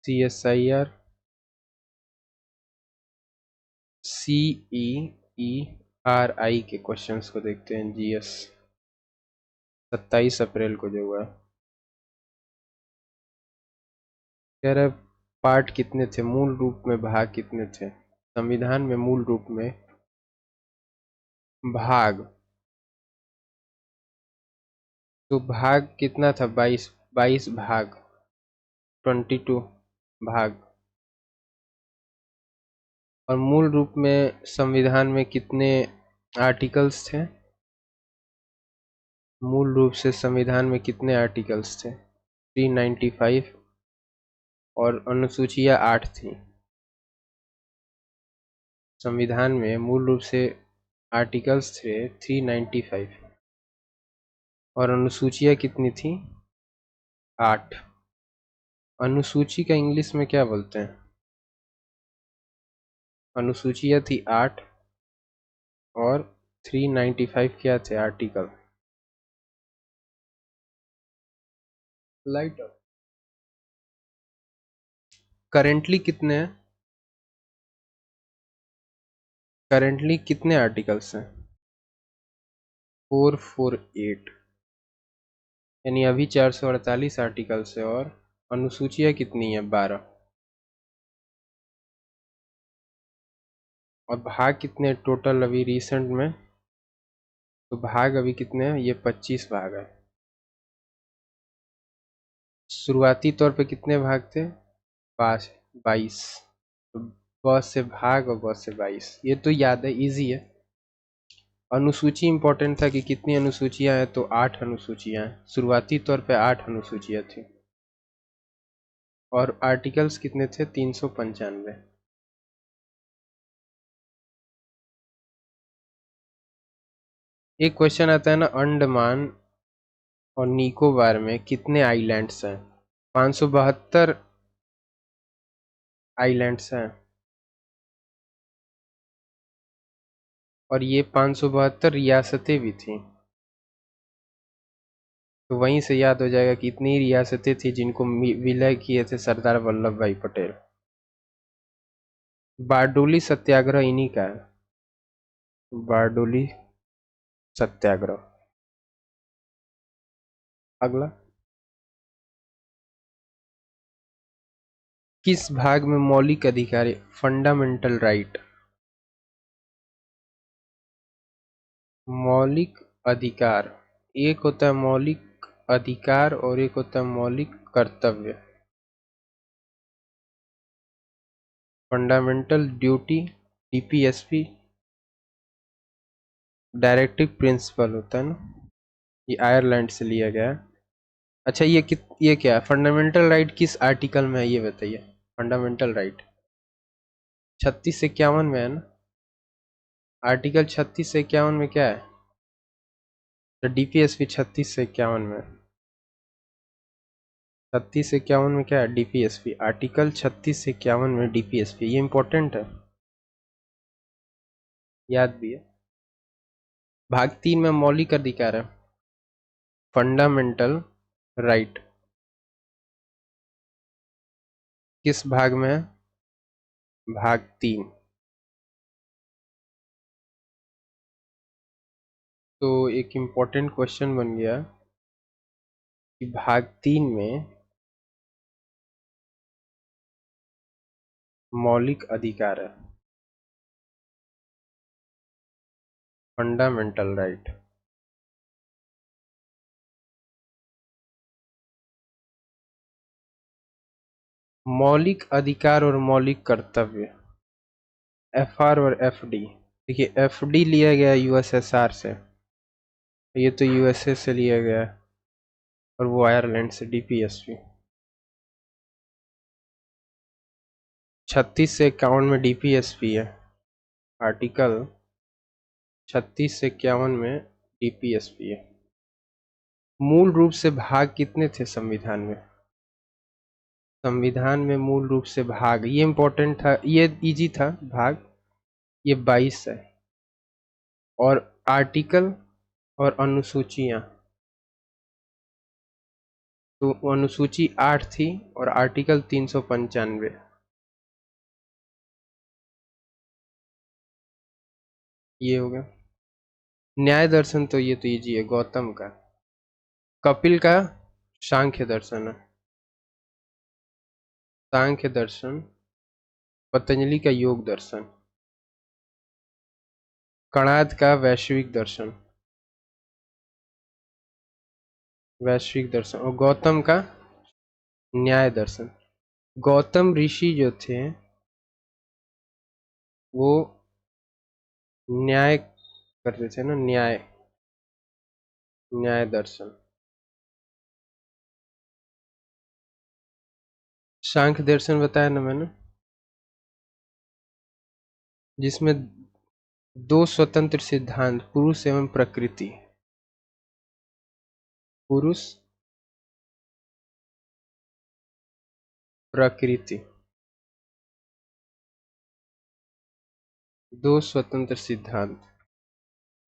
CSIR, CEERI के questions को देखते हैं। GS 27 अप्रैल को जो हुआ। कह रहे पार्ट कितने थे, मूल रूप में भाग कितने थे संविधान में? मूल रूप में भाग, तो भाग कितना था? 22 भाग, 22 भाग। और मूल रूप में संविधान में कितने आर्टिकल्स थे? मूल रूप से संविधान में कितने आर्टिकल्स थे? 395 और अनुसूचियां 8 थी। संविधान में मूल रूप से आर्टिकल्स थे 395 और अनुसूचियां कितनी थी? 8। अनुसूची का इंग्लिश में क्या बोलते हैं? अनुसूचियां थी 8 और 395 क्या थे? आर्टिकल। लाइट करेंटली कितने हैं? करेंटली कितने आर्टिकल्स हैं? 448, यानी अभी 448 आर्टिकल्स है। और अनुसूचियां कितनी है? 12। और भाग कितने टोटल अभी रिसेंट में? तो भाग अभी कितने हैं? ये 25 भाग है। शुरुआती तौर पे कितने भाग थे? 22। तो ब से भाग और ब से 22, ये तो याद है, इजी है। अनुसूची इंपॉर्टेंट था कि कितनी अनुसूचियां हैं, तो 8 अनुसूचियां हैं। शुरुआती तौर पे 8 अनुसूचियां थी। और आर्टिकल्स कितने थे? 395। एक क्वेश्चन आता है ना, अंडमान और निकोबार में कितने आइलैंड्स हैं? 572 आइलैंड्स हैं। और ये 572 रियासतें भी थी। तो वहीं से याद हो जाएगा कि इतनी रियासतें थी जिनको विलय किए थे सरदार वल्लभ भाई पटेल। बारडोली सत्याग्रह इन्हीं का है। बारडोली सत्याग्रह। अगला, किस भाग में मौलिक अधिकार, फंडामेंटल राइट, मौलिक अधिकार, एक होता है मौलिक अधिकार और एक होता है मौलिक कर्तव्य। Fundamental duty, DPSP, directive principle होता है ना, ये आयरलैंड से लिया गया है। अच्छा, ये क्या है? फंडामेंटल राइट किस आर्टिकल में है ये बताइए। फंडामेंटल राइट 36 से 51 में है ना। आर्टिकल 36 से 51 में क्या है? तो DPSP 36 से 51 में। 36 से 51 में क्या है? DPSP। आर्टिकल 36 से 51 में DPSP, ये इंपॉर्टेंट है, याद भी है। भाग 3 में मौलिक अधिकार है, फंडामेंटल राइट, किस भाग में है? भाग 3। तो एक इम्पोर्टेंट क्वेश्चन बन गया कि भाग 3 में मौलिक अधिकार है, फंडामेंटल राइट। मौलिक अधिकार और मौलिक कर्तव्य, FR और FD। देखिए, FD लिया गया USSR से, ये तो USA से लिया गया है, और वो आयरलैंड से DPSP। 36 से 51 में DPSP है। आर्टिकल 36 से 51 में DPSP है। मूल रूप से भाग कितने थे संविधान में? संविधान में मूल रूप से भाग, ये इंपॉर्टेंट था, ये इजी था भाग, ये 22 है। और आर्टिकल और अनुसूचियां तो अनुसूची 8 थी और आर्टिकल 395। ये हो गया। न्याय दर्शन तो ये तो इजी है, गौतम का। कपिल का सांख्य दर्शन है। सांख्य दर्शन। पतंजलि का योग दर्शन। कणाद का वैश्विक दर्शन। वैश्विक दर्शन। और गौतम का न्याय दर्शन। गौतम ऋषि जो थे वो न्याय करते थे ना, न्याय। न्याय दर्शन। सांख्य दर्शन बताया ना मैंने, जिसमें दो स्वतंत्र सिद्धांत, पुरुष एवं प्रकृति। पुरुष, प्रकृति, दो स्वतंत्र सिद्धांत।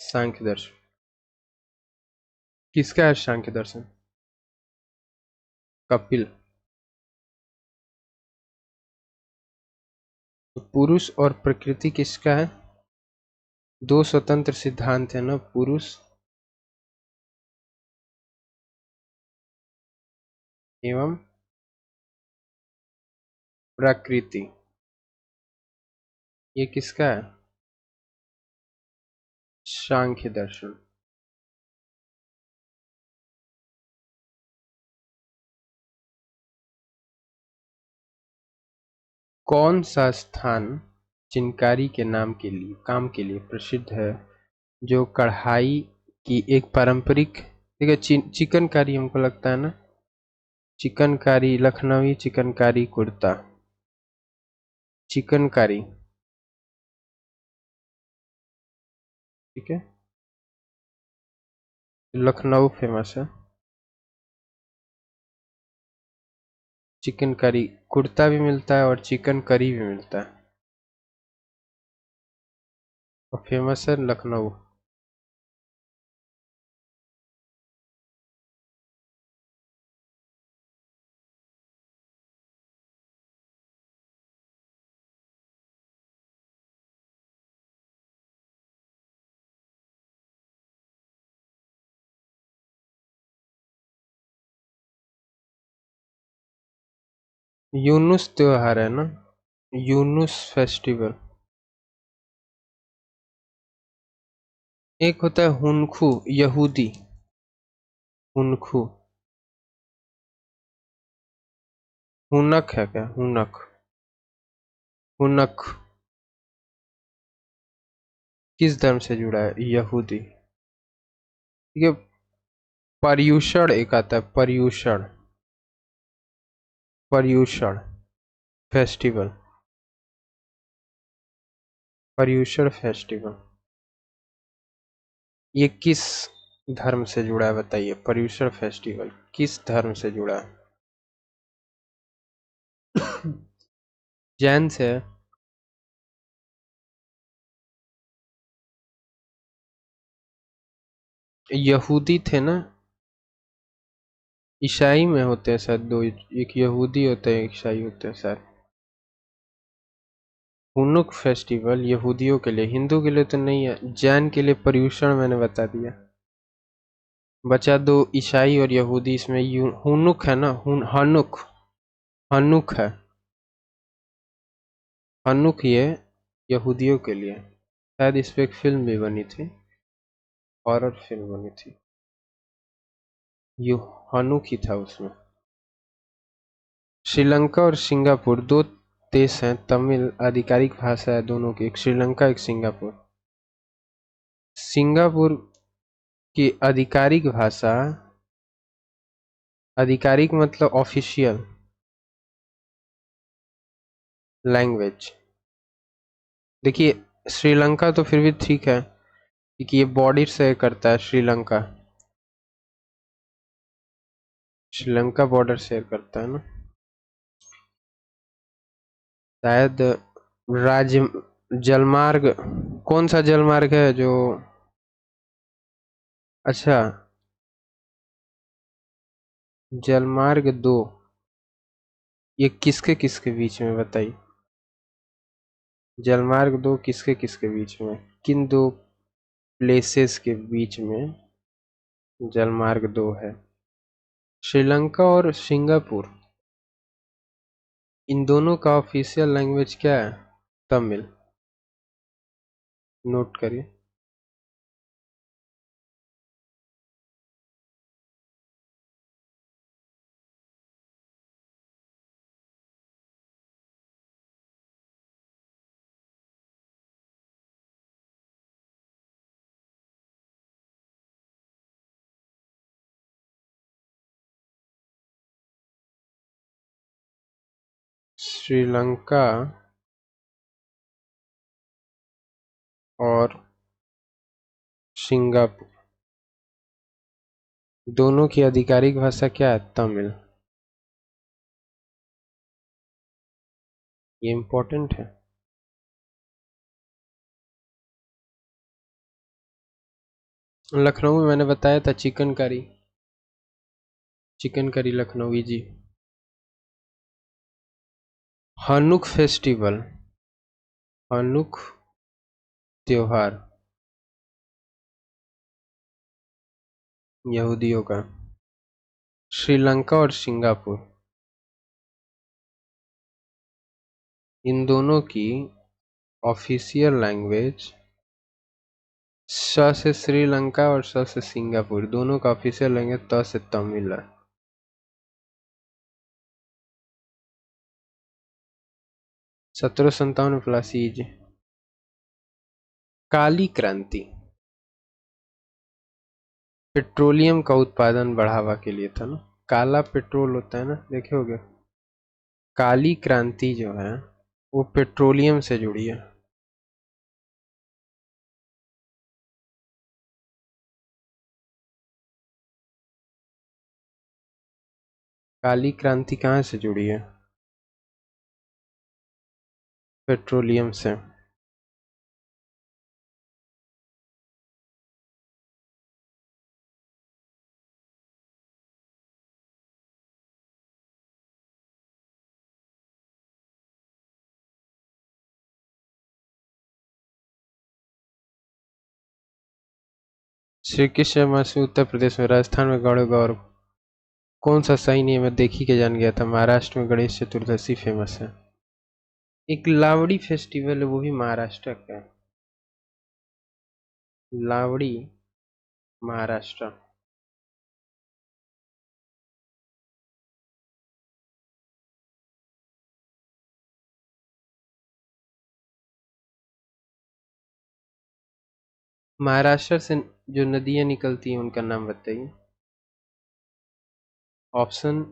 सांख्य दर्शन। किसका है सांख्य दर्शन? कपिल। तो पुरुष और प्रकृति किसका है? दो स्वतंत्र सिद्धांत है ना, पुरुष एवं प्रकृति। ये किसका है? सांख्य दर्शन। कौन सा स्थान चिनकारी के नाम के लिए, काम के लिए प्रसिद्ध है, जो कढ़ाई की एक पारंपरिक, देखिए चिकनकारी हमको लगता है ना, चिकनकारी, लखनवी चिकनकारी कुर्ता। चिकनकारी, ठीक है, लखनऊ फेमस है। चिकन करी कुर्ता भी मिलता है और चिकन करी भी मिलता है, और फेमस है लखनऊ। यूनुस त्योहार है ना, यूनुस फेस्टिवल। एक होता है हुनखू, यहूदी। हुनखू। हुनक है क्या? हुनक। हुनक किस धर्म से जुड़ा है? यहूदी। ठीक है। पर्यूषण एक आता है, पर्यूषण। पर्यूषण फेस्टिवल। पर्यूषण फेस्टिवल ये किस धर्म से जुड़ा है बताइए? पर्यूषण फेस्टिवल किस धर्म से जुड़ा है? जैन से है। यहूदी थे ना, ईसाई में होते हैं शायद दो, एक यहूदी होते हैं, एक ईसाई होते हैं शायद। हुनुक फेस्टिवल यहूदियों के लिए, हिंदू के लिए तो नहीं है। जैन के लिए पर्यूषण मैंने बता दिया। बचा दो ईसाई और यहूदी, इसमें हुनुक है ना, हनुक। हनुक है। हनुक ये यहूदियों के लिए। शायद इस पे एक फिल्म भी बनी थी, हॉरर फिल्म बनी थी, यू हनुक ही था उसमें। श्रीलंका और सिंगापुर दो देश हैं, तमिल आधिकारिक भाषा है दोनों की, एक श्रीलंका एक सिंगापुर। सिंगापुर की आधिकारिक भाषा, आधिकारिक मतलब ऑफिशियल लैंग्वेज। देखिए श्रीलंका तो फिर भी ठीक है, क्योंकि ये बॉर्डर से करता है श्रीलंका। श्रीलंका बॉर्डर शेयर करता है ना, शायद। राज्य जलमार्ग, कौन सा जलमार्ग है जो, अच्छा जलमार्ग 2 ये किसके किसके बीच में बताइए। जलमार्ग 2 किसके किसके बीच में, किन दो प्लेसेस के बीच में जलमार्ग 2 है। श्रीलंका और सिंगापुर, इन दोनों का ऑफिशियल लैंग्वेज क्या है? तमिल। नोट करिए। श्रीलंका और सिंगापुर दोनों की आधिकारिक भाषा क्या है? तमिल। ये इम्पोर्टेंट है। लखनऊ में मैंने बताया था chicken curry, chicken curry Lucknowi जी। हनुक फेस्टिवल, हनुक त्योहार यहूदियों का। श्रीलंका और सिंगापुर, इन दोनों की ऑफिशियल लैंग्वेज, स से श्रीलंका और स से सिंगापुर दोनों का ऑफिशियल लैंग्वेज त से तमिल है। 1757 प्लस ईज। काली क्रांति पेट्रोलियम का उत्पादन बढ़ावा के लिए था ना। काला पेट्रोल होता है ना, देखे होगे। काली क्रांति जो है वो पेट्रोलियम से जुड़ी है। काली क्रांति कहाँ से जुड़ी है? पेट्रोलियम से। श्री कृष्ण जन्माष्टमी उत्तर प्रदेश में, राजस्थान में गौड़ गौर। कौन सा सही नियम है? देखी के जान गया था। महाराष्ट्र में गणेश चतुर्दशी फेमस है। एक लावड़ी फेस्टिवल है, वो भी महाराष्ट्र का है। लावड़ी महाराष्ट्र। महाराष्ट्र से जो नदियां निकलती हैं उनका नाम बताइए। ऑप्शन: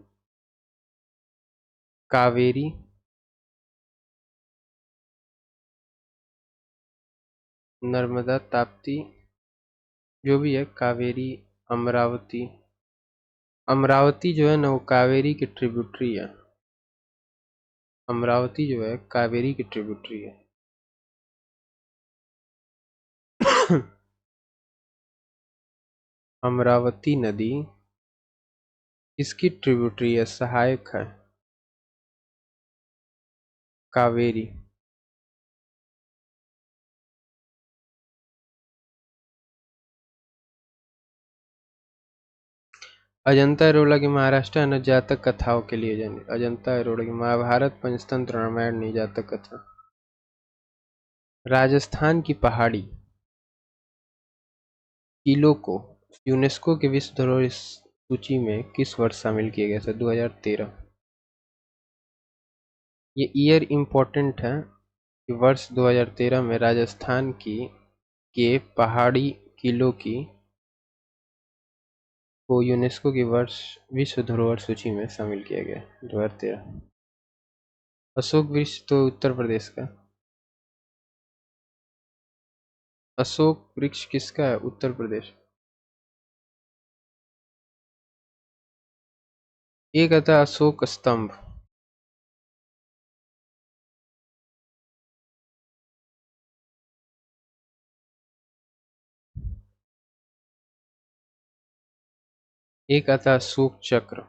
कावेरी, नर्मदा, ताप्ती, जो भी है, कावेरी, अमरावती। अमरावती जो है ना वो कावेरी की ट्रिब्यूटरी है। अमरावती जो है कावेरी की ट्रिब्यूटरी है। अमरावती नदी किसकी ट्रिब्यूटरी है, सहायक है? कावेरी। अजंता एलोरा की महाराष्ट्र है जातक कथाओं के लिए जानी। अजंता एलोरा की महाभारत, पंचतंत्र, रामायण नहीं, जातक कथा। राजस्थान की पहाड़ी किलों को यूनेस्को के विश्व धरोहर सूची में किस वर्ष शामिल किया गया था? 2013। ये ईयर इम्पोर्टेंट है कि वर्ष 2013 में राजस्थान की के पहाड़ी किलों की को यूनेस्को की वर्ष विश्व धरोहर सूची में शामिल किया गया 2013। अशोक वृक्ष तो उत्तर प्रदेश का। अशोक वृक्ष किसका है? उत्तर प्रदेश। एक आता है अशोक स्तंभ। एक आता है अशोक चक्र।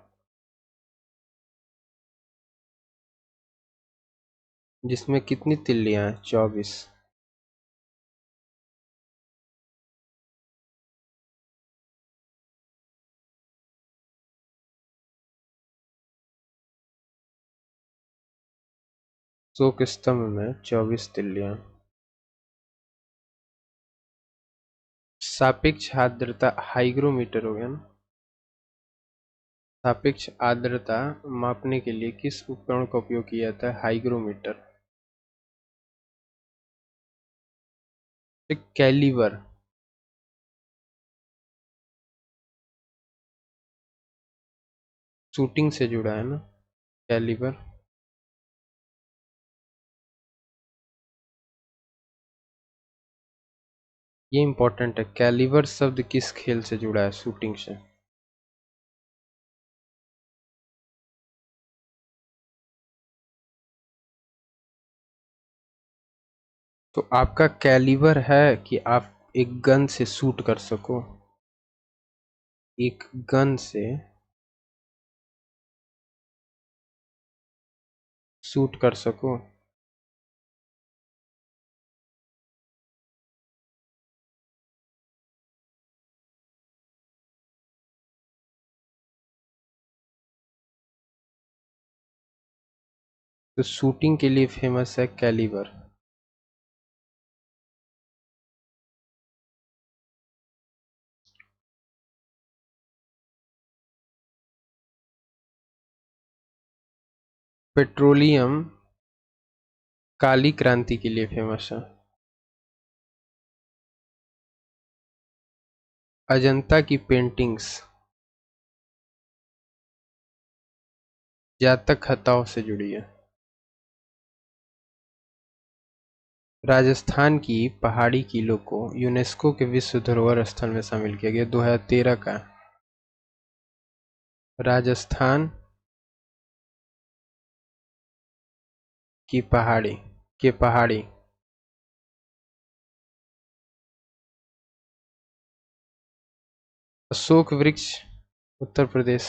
जिसमें कितनी तिल्लियां हैं? 24। शोक स्तंभ में 24 तिल्लियां। सापेक्ष आर्द्रता हाइग्रोमीटर हो गया ना। सापेक्ष आर्द्रता मापने के लिए किस उपकरण का उपयोग किया जाता है? हाइग्रोमीटर। एक कैलिबर। शूटिंग से जुड़ा है ना कैलिबर। ये इंपॉर्टेंट है, कैलिबर शब्द किस खेल से जुड़ा है? शूटिंग से। तो आपका कैलिबर है कि आप एक गन से शूट कर सको, एक गन से शूट कर सको। तो शूटिंग के लिए फेमस है कैलिबर। पेट्रोलियम काली क्रांति के लिए फेमस है। अजंता की पेंटिंग्स जातक हताओं से जुड़ी है। राजस्थान की पहाड़ी किलों को यूनेस्को के विश्व धरोहर स्थल में शामिल किया गया 2013 का। राजस्थान की पहाड़ी के पहाड़ी अशोक वृक्ष उत्तर प्रदेश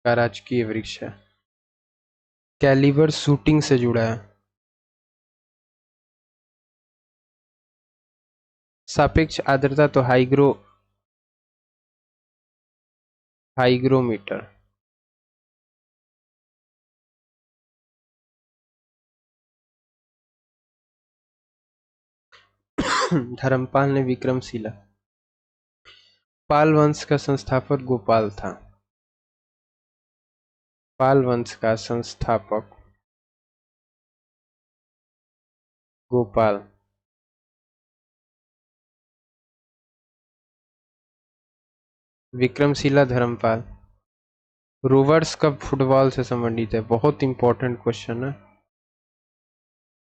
का राजकीय वृक्ष है। कैलिबर शूटिंग से जुड़ा है। सापेक्ष आर्द्रता तो हाइग्रोमीटर। धर्मपाल ने विक्रमशिला। पाल वंश का संस्थापक गोपाल था। पाल वंश का संस्थापक गोपाल। विक्रमशिला धर्मपाल। रोवर्स कब फुटबॉल से संबंधित है? बहुत इंपॉर्टेंट क्वेश्चन है,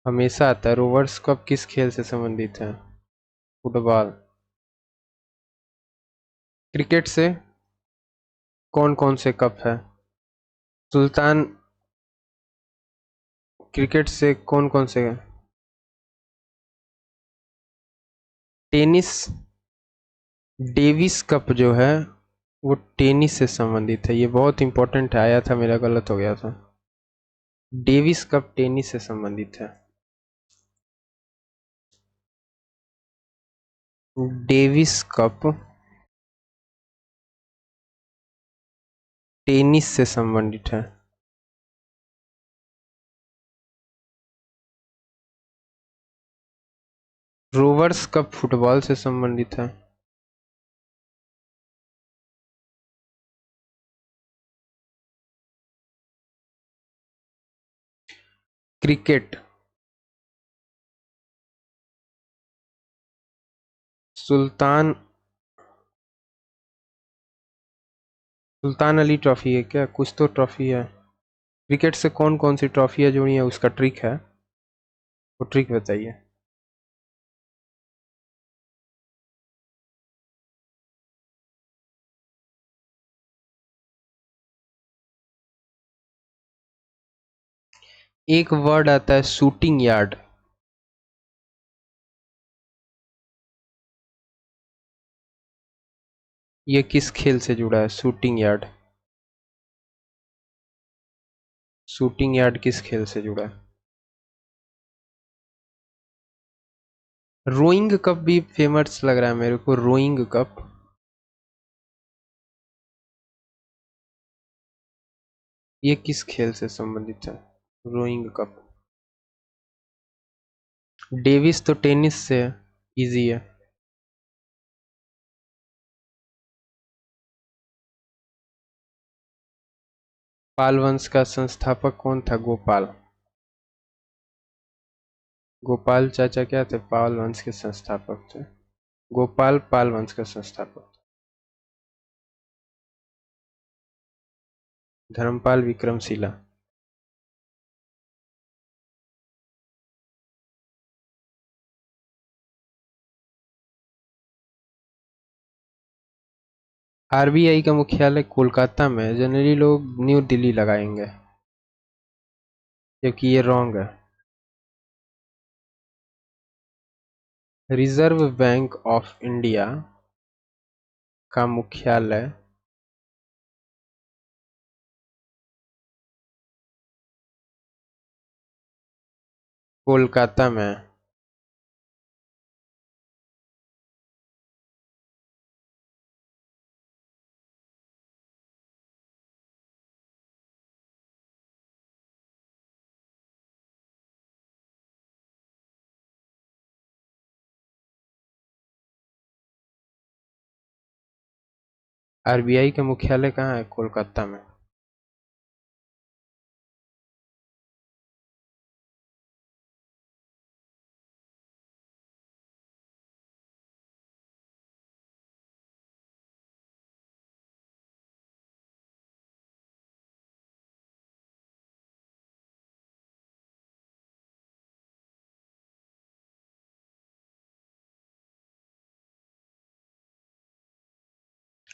हमेशा आता है। रोवर्स कप किस खेल से संबंधित है? फुटबॉल। क्रिकेट से कौन कौन से कप है? सुल्तान। क्रिकेट से कौन कौन से है? टेनिस। डेविस कप जो है वो टेनिस से संबंधित है। ये बहुत इंपॉर्टेंट है, आया था मेरा, गलत हो गया था। डेविस कप टेनिस से संबंधित है। डेविस कप टेनिस से संबंधित है। रोवर्स कप फुटबॉल से संबंधित है। क्रिकेट। सुल्तान सुल्तान अली ट्रॉफी है क्या? कुछ तो ट्रॉफी है। क्रिकेट से कौन कौन सी ट्रॉफियां जुड़ी है, उसका ट्रिक है, वो ट्रिक बताइए। एक वर्ड आता है शूटिंग यार्ड। ये किस खेल से जुड़ा है? Shooting yard. शूटिंग यार्ड किस खेल से जुड़ा है? रोइंग कप भी फेमस लग रहा है मेरे को, रोइंग कप। ये किस खेल से संबंधित है? Rowing cup. डेविस तो टेनिस से है, इजी है। पाल वंश का संस्थापक कौन था? गोपाल। गोपाल चाचा क्या थे? पाल वंश के संस्थापक थे। गोपाल पाल वंश का संस्थापक। धर्मपाल विक्रमशिला। आरबीआई का मुख्यालय कोलकाता में है। जनरली लोग न्यू दिल्ली लगाएंगे, क्योंकि ये रॉन्ग है। रिजर्व बैंक ऑफ इंडिया का मुख्यालय कोलकाता में है। आरबीआई का मुख्यालय कहाँ है? कोलकाता में।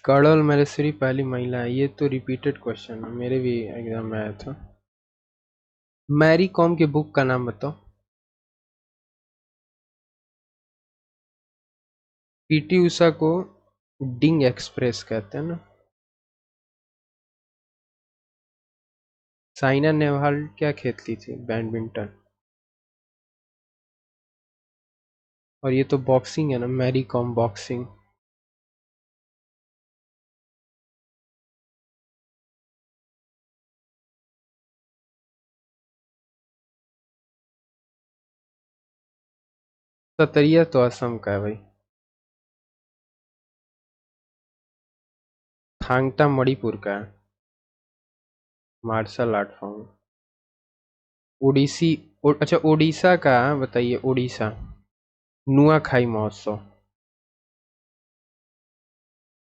कर्नल मलेश्वरी पहली महिला है। ये तो रिपीटेड क्वेश्चन है, मेरे भी एग्जाम में आया था। मैरी कॉम के बुक का नाम बताओ। पीटी उषा को डिंग एक्सप्रेस कहते हैं ना। साइना नेहवाल क्या खेलती थी? बैडमिंटन। और ये तो बॉक्सिंग है ना, मैरी कॉम बॉक्सिंग। सतरिया तो असम का है भाई। थांगटा मणिपुर का है। Martial art form. ओडिसी अच्छा ओडिशा का बताइए। ओडिशा। नुआखाई महोत्सव।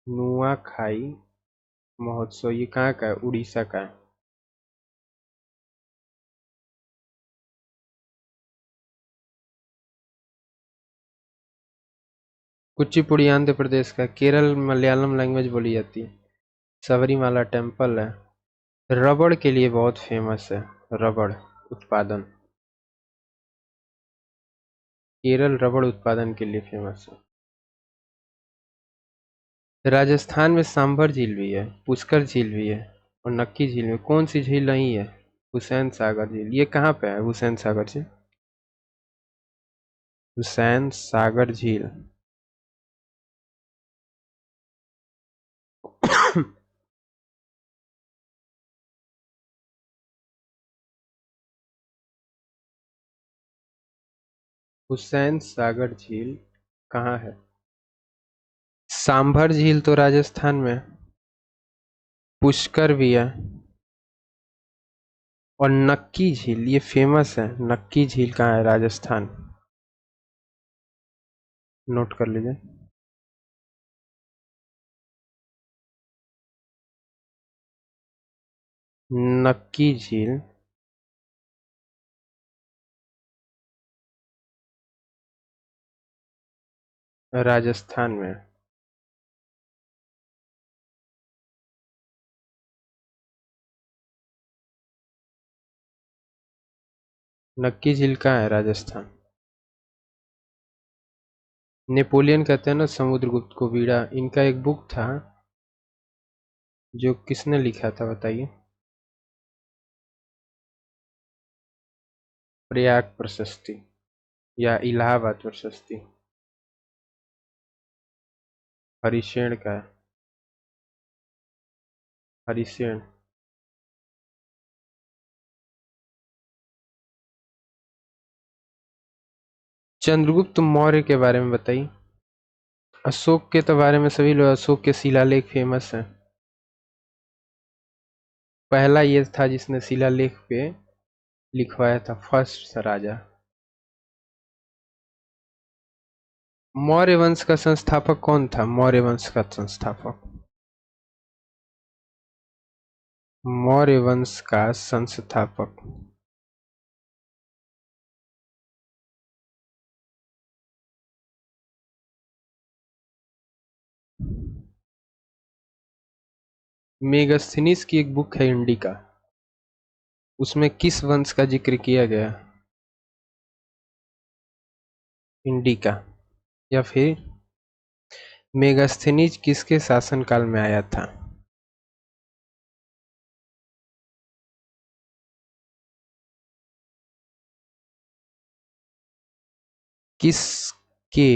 नुआखाई महोत्सव ये कहाँ का है? उड़ीसा का है। कुचिपुड़ी आंध्र प्रदेश का। केरल मलयालम लैंग्वेज बोली जाती है। सबरीमाला टेम्पल है। रबड़ के लिए बहुत फेमस है। रबड़ उत्पादन। केरल रबड़ उत्पादन के लिए फेमस है। राजस्थान में सांभर झील भी है, पुष्कर झील भी है, और नक्की झील में कौन सी झील नहीं है? हुसैन सागर झील। ये कहाँ पे है हुसैन सागर झील? हुसैन सागर झील। हुसैन सागर झील कहाँ है? सांभर झील तो राजस्थान में है। पुष्कर भी है। और नक्की झील ये फेमस है। नक्की झील कहाँ है? राजस्थान। नोट कर लीजिए। नक्की झील राजस्थान में है। नक्की झील कहाँ है? राजस्थान। नेपोलियन कहते हैं ना समुद्रगुप्त को वीड़ा। इनका एक बुक था जो किसने लिखा था बताइए? प्रयाग प्रशस्ति। या इलाहाबाद प्रशस्ति? हरिशेन का है। हरिशेन। चंद्रगुप्त मौर्य के बारे में बताइए। अशोक के तो बारे में सभी लोग, अशोक के शिलालेख फेमस हैं। पहला ये था जिसने शिलालेख पे लिखवाया था, फर्स्ट राजा। मौर्य वंश का संस्थापक कौन था? मौर्य वंश का संस्थापक, मौर्य वंश का संस्थापक। मेगस्थनीज की एक बुक है इंडिका, उसमें किस वंश का जिक्र किया गया? इंडिका। या फिर मेगास्थनीज किसके शासनकाल में आया था? किसके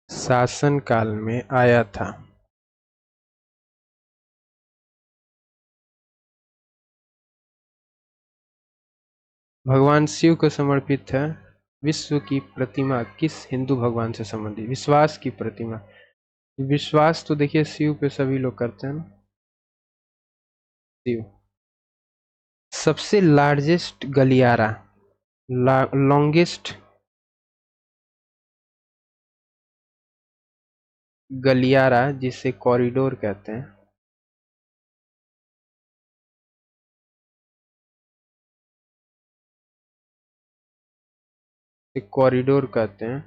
शासनकाल में आया था? भगवान शिव को समर्पित है। विश्व की प्रतिमा किस हिंदू भगवान से संबंधित? विश्वास की प्रतिमा। विश्वास तो देखिए शिव पे सभी लोग करते हैं ना। शिव। सबसे लार्जेस्ट गलियारा, लॉन्गेस्ट गलियारा जिसे कॉरिडोर कहते हैं, कॉरिडोर कहते हैं।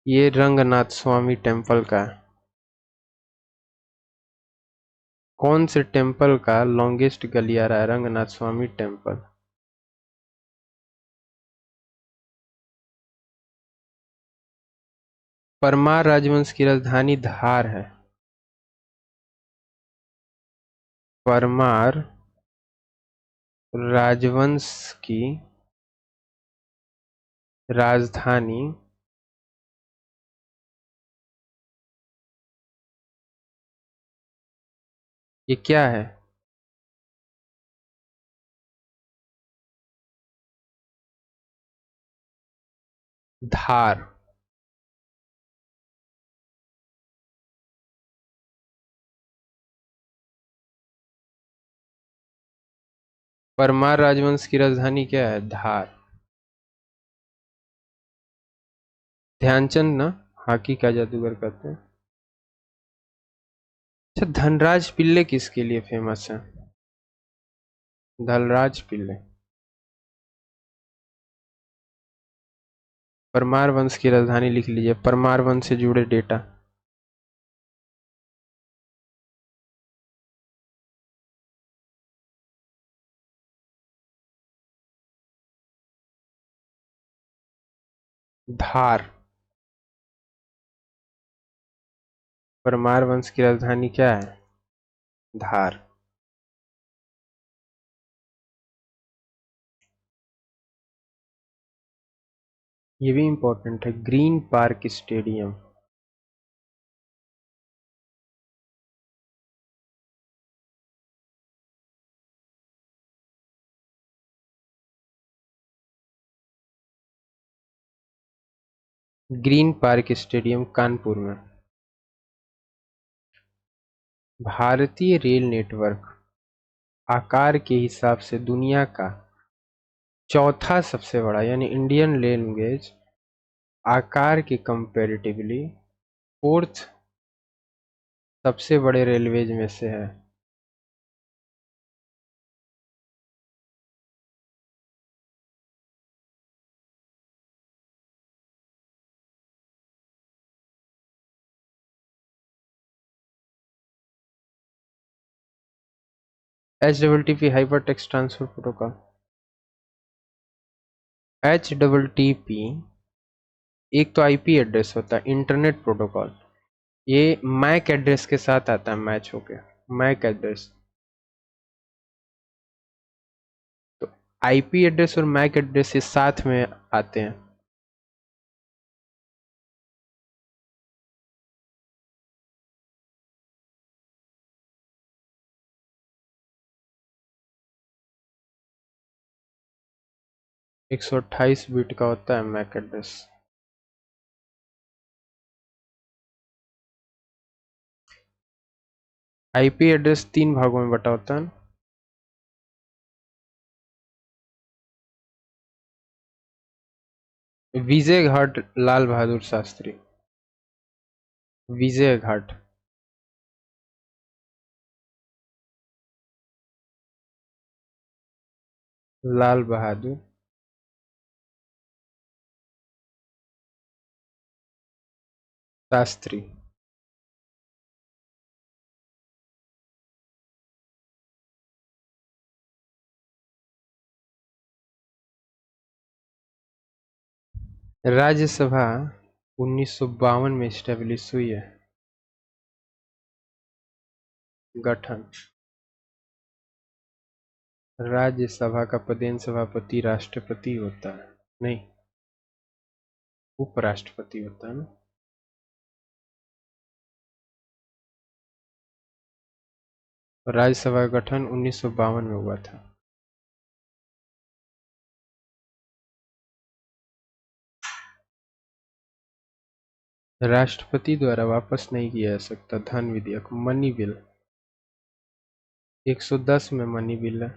ये रंगनाथ स्वामी टेम्पल का है। कौन से टेम्पल का लॉन्गेस्ट गलियारा है? रंगनाथ स्वामी टेम्पल। परमार राजवंश की राजधानी धार है। परमार राजवंश की राजधानी ये क्या है? धार। परमार राजवंश की राजधानी क्या है? धार। ध्यानचंद ना, हॉकी का जादूगर कहते हैं। अच्छा, धनराज पिल्ले किसके लिए फेमस है? धनराज पिल्ले। परमार वंश की राजधानी लिख लीजिए, परमार वंश से जुड़े डेटा। धार। परमार वंश की राजधानी क्या है? धार। ये भी इंपॉर्टेंट है, green park stadium. Green park stadium Kanpur में। भारतीय रेल नेटवर्क आकार के हिसाब से दुनिया का चौथा सबसे बड़ा, यानी इंडियन रेलवेज आकार के कंपैरेटिवली फोर्थ सबसे बड़े रेलवेज में से है। HTTP hyper text transfer protocol. HTTP एक तो आईपी एड्रेस होता है, इंटरनेट प्रोटोकॉल। ये मैक एड्रेस के साथ आता है, मैच होके। MAC address. तो आईपी एड्रेस और मैक एड्रेस ये साथ में आते हैं। एक सौ अट्ठाईस बिट का होता है मैक एड्रेस। आईपी एड्रेस 3 भागों में बटा होता है। विजय घाट लाल बहादुर शास्त्री। विजय घाट। लाल बहादुर शास्त्री। राज्यसभा 1952 में स्टेब्लिश हुई है। गठन। राज्यसभा का पदेन सभापति राष्ट्रपति होता है, नहीं उपराष्ट्रपति होता है ना। राज्यसभा का गठन 1952 में हुआ था। राष्ट्रपति द्वारा वापस नहीं किया जा सकता धन विधेयक, मनी बिल। 110 में मनी बिल है।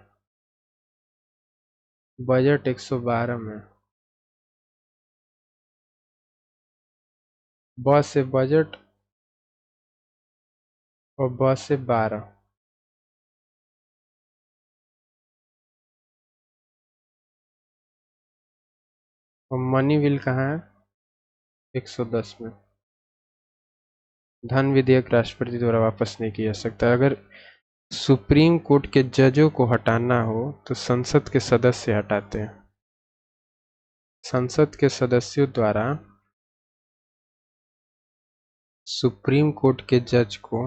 बजट 112 में। ब से बजट और ब से 12। और मनी बिल कहाँ है? 110 में। धन विधेयक राष्ट्रपति द्वारा वापस नहीं किया जा सकता। अगर सुप्रीम कोर्ट के जजों को हटाना हो तो संसद के सदस्य हटाते हैं। संसद के सदस्यों द्वारा सुप्रीम कोर्ट के जज को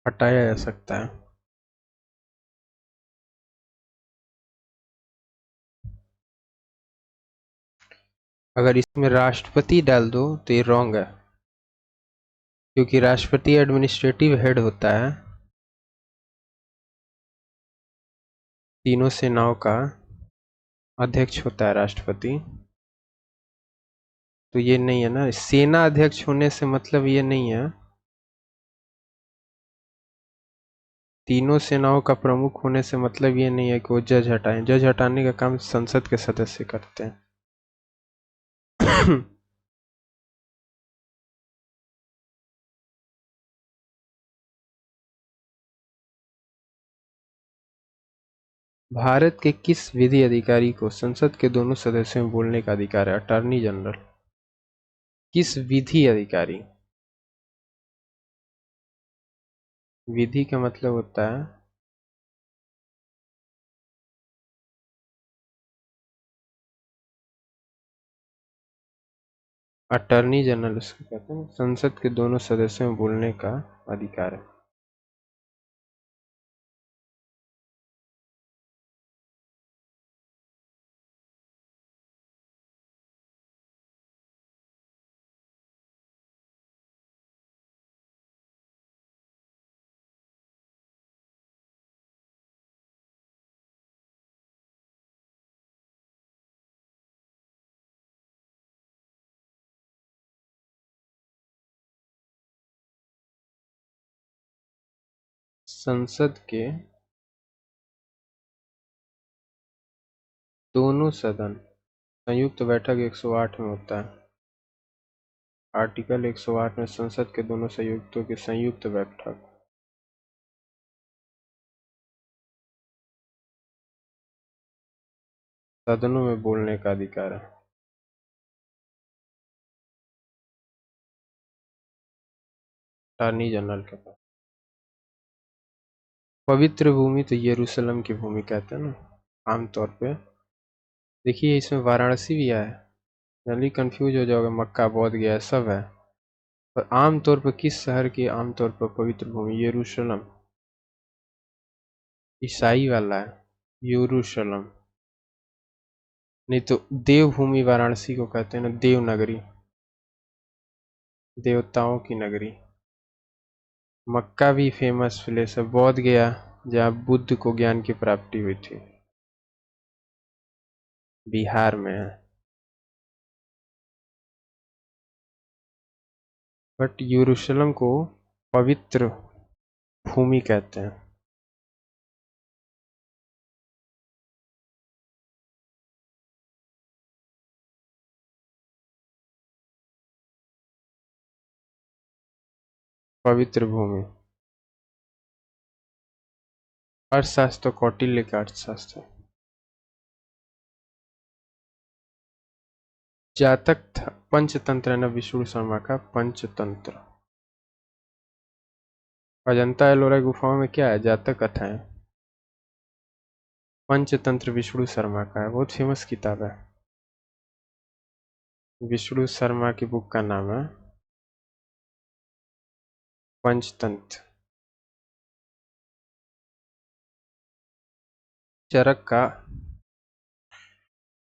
हटाया जा सकता है। अगर इसमें राष्ट्रपति डाल दो तो ये रॉन्ग है, क्योंकि राष्ट्रपति एडमिनिस्ट्रेटिव हेड होता है तीनों सेनाओं का अध्यक्ष होता है राष्ट्रपति। तो ये नहीं है ना, सेना अध्यक्ष होने से मतलब ये नहीं है। तीनों सेनाओं का प्रमुख होने से मतलब ये नहीं है कि वो जज हटाएं। जज हटाने का काम संसद के सदस्य करते हैं। भारत के किस विधि अधिकारी को संसद के दोनों सदस्यों में बोलने का अधिकार है? Attorney general. किस विधि अधिकारी? विधि का मतलब होता है अटॉर्नी जनरल, उसको कहते हैं। संसद के दोनों सदस्यों में बोलने का अधिकार है। संसद के दोनों सदन संयुक्त बैठक 108 में होता है। आर्टिकल 108 में संसद के दोनों संयुक्तों की संयुक्त बैठक। सदनों में बोलने का अधिकार है। अटॉर्नी जनरल के पास। पवित्र भूमि तो यरूशलेम की भूमि कहते हैं ना आमतौर पे। देखिए इसमें वाराणसी भी है, जल्दी कंफ्यूज हो जाओगे, मक्का बोध गया सब है। और आमतौर पर किस शहर की आमतौर पर पवित्र भूमि? यरूशलेम। ईसाई वाला है। यरूशलेम। नहीं तो देवभूमि वाराणसी को कहते हैं ना, देवनगरी, देवताओं की नगरी। मक्का भी फेमस प्लेस है, बोध गया, जहाँ बुद्ध को ज्ञान की प्राप्ति हुई थी, बिहार में है। बट यरूशलेम को पवित्र भूमि कहते हैं। पवित्र भूमि। अर्थशास्त्र कौटिल्य का अर्थशास्त्र। जातक था पंचतंत्र है ना, विष्णु शर्मा का पंचतंत्र। अजंता एलोरा गुफाओं में क्या है? जातक कथाएं। पंचतंत्र विष्णु शर्मा का है, बहुत फेमस किताब है। विष्णु शर्मा की बुक का नाम है पंचतंत्र। चरक का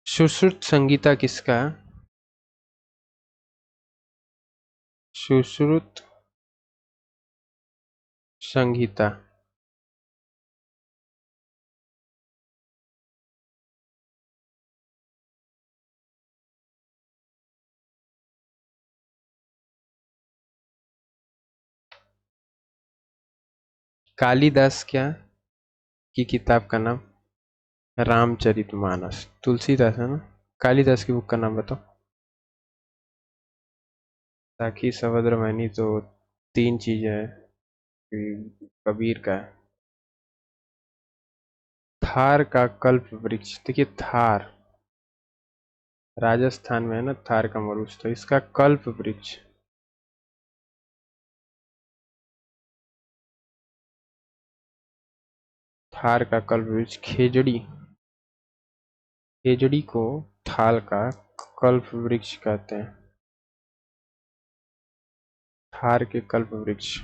सुश्रुत संगीता किसका है? सुश्रुत संगीता। कालिदास क्या की किताब का नाम? रामचरितमानस। तुलसीदास है ना। कालिदास की बुक का नाम बताओ। साखी समुद्रमणि तो तीन चीजें हैं, कबीर का है। थार का कल्प वृक्ष, देखिए थार राजस्थान में है ना, थार का मरुस्थल, तो इसका कल्प वृक्ष। थार का कल्प वृक्ष खेजड़ी। खेजड़ी को थाल का कल्प वृक्ष कहते हैं। थार के कल्प वृक्ष।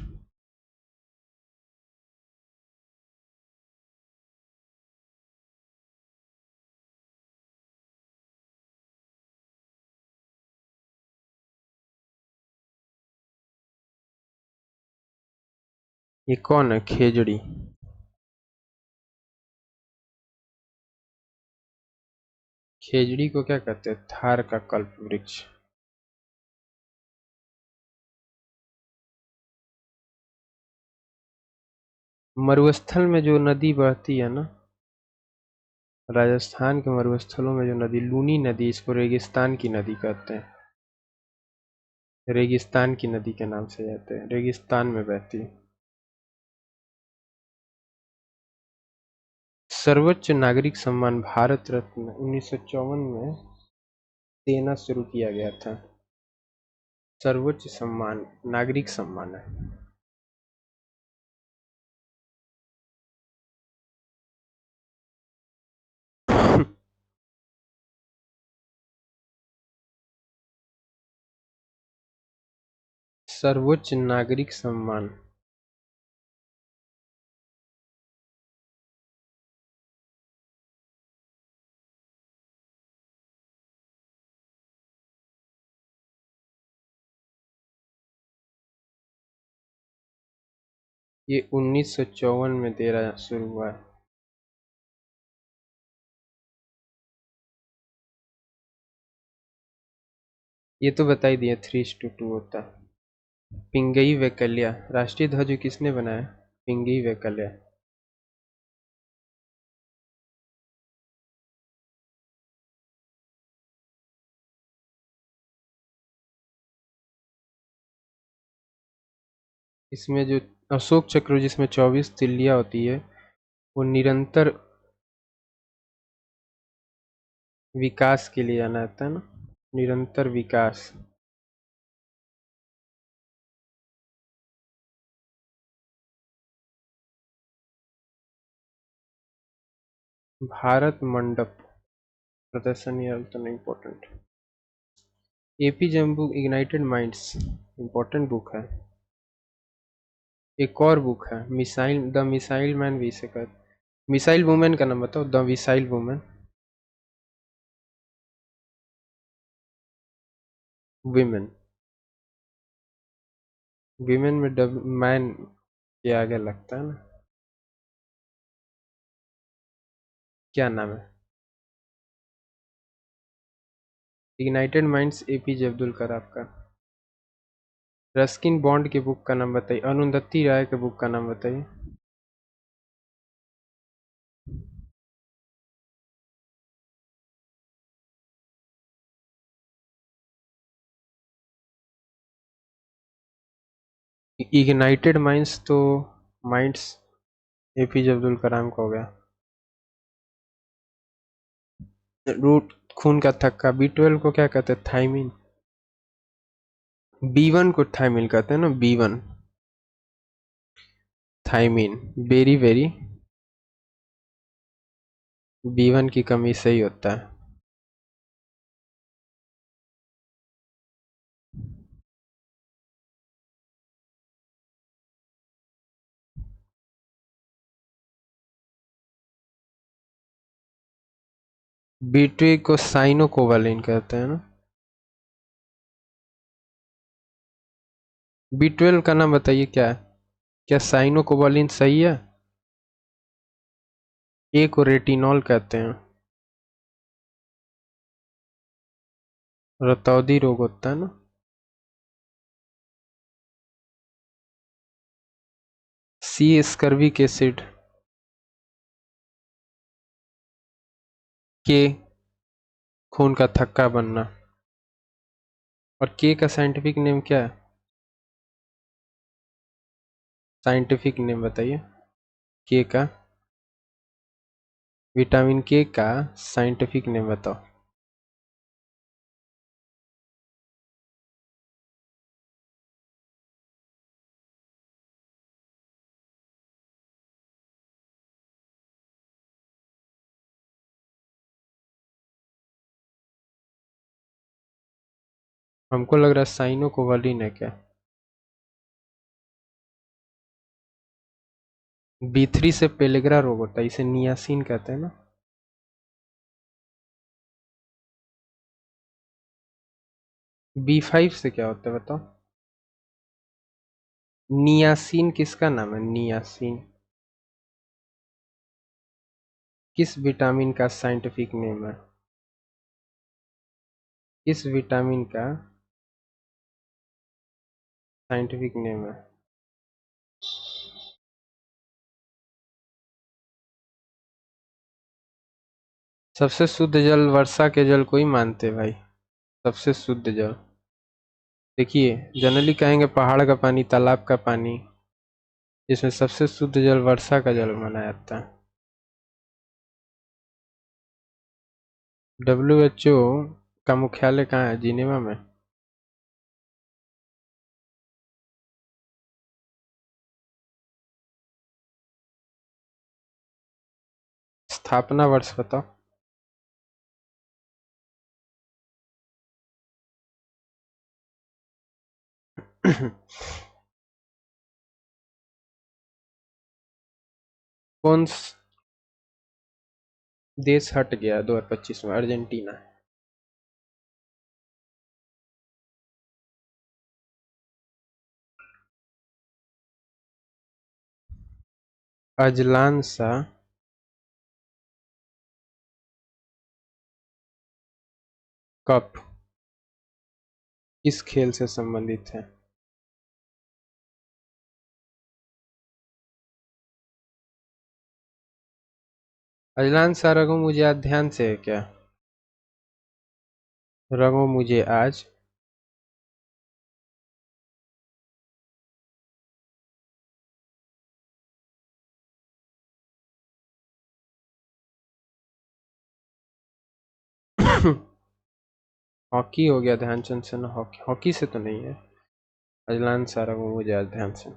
ये कौन है खेजड़ी? खेजड़ी को क्या कहते हैं? थार का कल्प वृक्ष। मरुस्थल में जो नदी बहती है ना, राजस्थान के मरुस्थलों में जो नदी, लूनी नदी, इसको रेगिस्तान की नदी कहते हैं। रेगिस्तान की नदी के नाम से जाते हैं, रेगिस्तान में बहती है। सर्वोच्च नागरिक सम्मान भारत रत्न 1954 में देना शुरू किया गया था। सर्वोच्च सम्मान नागरिक सम्मान है। सर्वोच्च नागरिक सम्मान। ये 1954 में देना शुरू हुआ है। ये तो बता ही दिया, 3:2 होता है। पिंगई वैकल्य राष्ट्रीय ध्वज किसने बनाया? पिंगई वैकल्य। इसमें जो अशोक चक्र जिसमें 24 तिल्लियां होती है, वो निरंतर विकास के लिए जाना जाता है ना, निरंतर विकास। भारत मंडप प्रदर्शनी तो नहीं important. APJ book ignited minds important book है। एक और बुक है मिसाइल द मिसाइल मैन भी इसे कहते। मिसाइल वुमेन का नाम बताओ। The missile women. Women. Women में मैन के आगे लगता है ना। क्या नाम है? Ignited minds APJ Abdul Kalam का। रस्किन बॉन्ड के बुक का नाम बताइए। अरुंधति राय के बुक का नाम बताइए। इग्नाइटेड माइंड्स तो माइंड्स एपीजे अब्दुल कलाम का हो गया। रूट खून का थक्का। B12 को क्या कहते हैं? थाइमिन। B1 को थाइमिन कहते हैं ना। B1 thymine. Berry very B1 की कमी से ही होता है। B2 को साइनो कोवालिन कहते हैं ना। B12 का नाम बताइए क्या है? क्या साइनो कोवालिन सही है? ए को रेटिनॉल कहते हैं। रतौदी रोग होता है ना। सी स्कर्विक एसिड। के खून का थक्का बनना। और के का साइंटिफिक नेम क्या है? साइंटिफिक नेम बताइए के का। विटामिन के का साइंटिफिक नेम बताओ। हमको लग रहा है साइनो कोवालिन है क्या। B3 से पेलेग्रा रोग होता है, इसे नियासिन कहते हैं ना। B5 से क्या होता है बताओ। नियासिन किसका नाम है? नियासिन किस विटामिन का साइंटिफिक नेम है? किस विटामिन का साइंटिफिक नेम है? सबसे शुद्ध जल वर्षा के जल को ही मानते हैं भाई। सबसे शुद्ध जल देखिए जनरली कहेंगे पहाड़ का पानी, तालाब का पानी। इसमें सबसे शुद्ध जल वर्षा का जल माना जाता है। WHO का मुख्यालय कहाँ है? जिनेवा में। स्थापना वर्ष बताओ। कौन देश हट गया 2025 में? अर्जेंटीना। अजलान सा कप किस खेल से संबंधित है? अजलान सा रघु मुझे आज ध्यान से है क्या? रघु मुझे आज। हॉकी हो गया ध्यानचंद से ना। हॉकी हॉकी से तो नहीं है। अजलान सा रघु मुझे आज ध्यान से।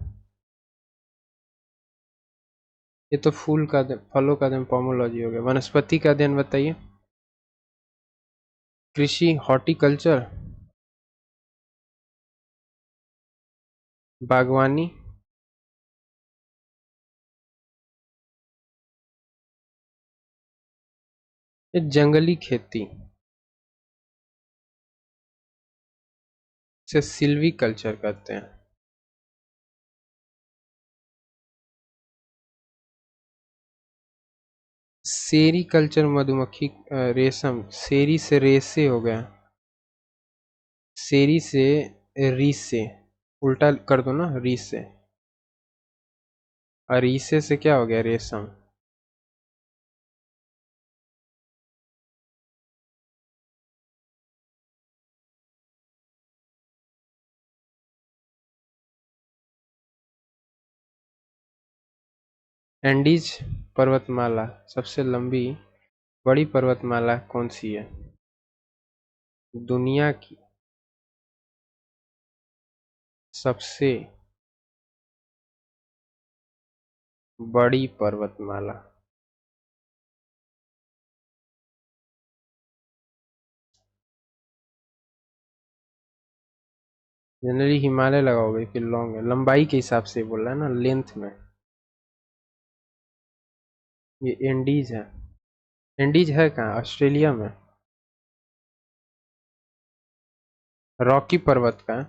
ये तो फूल का फलों का अध्ययन पोमोलॉजी हो गया। वनस्पति का अध्ययन बताइए। कृषि हॉर्टिकल्चर। बागवानी। ये जंगली खेती से सिल्वी कल्चर कहते हैं। सेरी कल्चर मधुमक्खी रेशम, सेरी से रेसे हो गया, सेरी से रीसे, उल्टा कर दो ना, रीसे, और रीसे से क्या हो गया, रेशम। एंडीज पर्वतमाला सबसे लंबी बड़ी पर्वतमाला कौन सी है? दुनिया की सबसे बड़ी पर्वतमाला। जनरली हिमालय लगाओगे कि लॉन्ग है, लंबाई के हिसाब से बोल रहा है ना, लेंथ में। ये एंडीज है। एंडीज है कहाँ? ऑस्ट्रेलिया में। रॉकी पर्वत का है।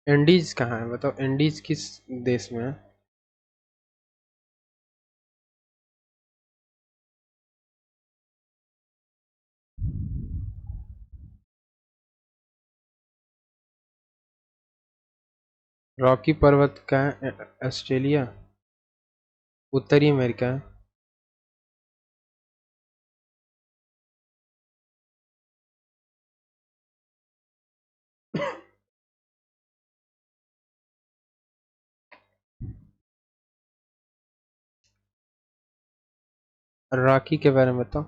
एंडीज कहाँ है बताओ, एंडीज किस देश में है? रॉकी पर्वत का है ऑस्ट्रेलिया, उत्तरी अमेरिका है। रॉकी के बारे में बताओ,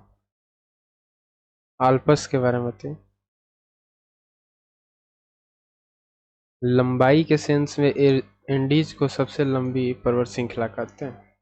आल्पस के बारे में बताओ। लंबाई के सेंस में एंडीज को सबसे लंबी पर्वत श्रृंखला कहते हैं।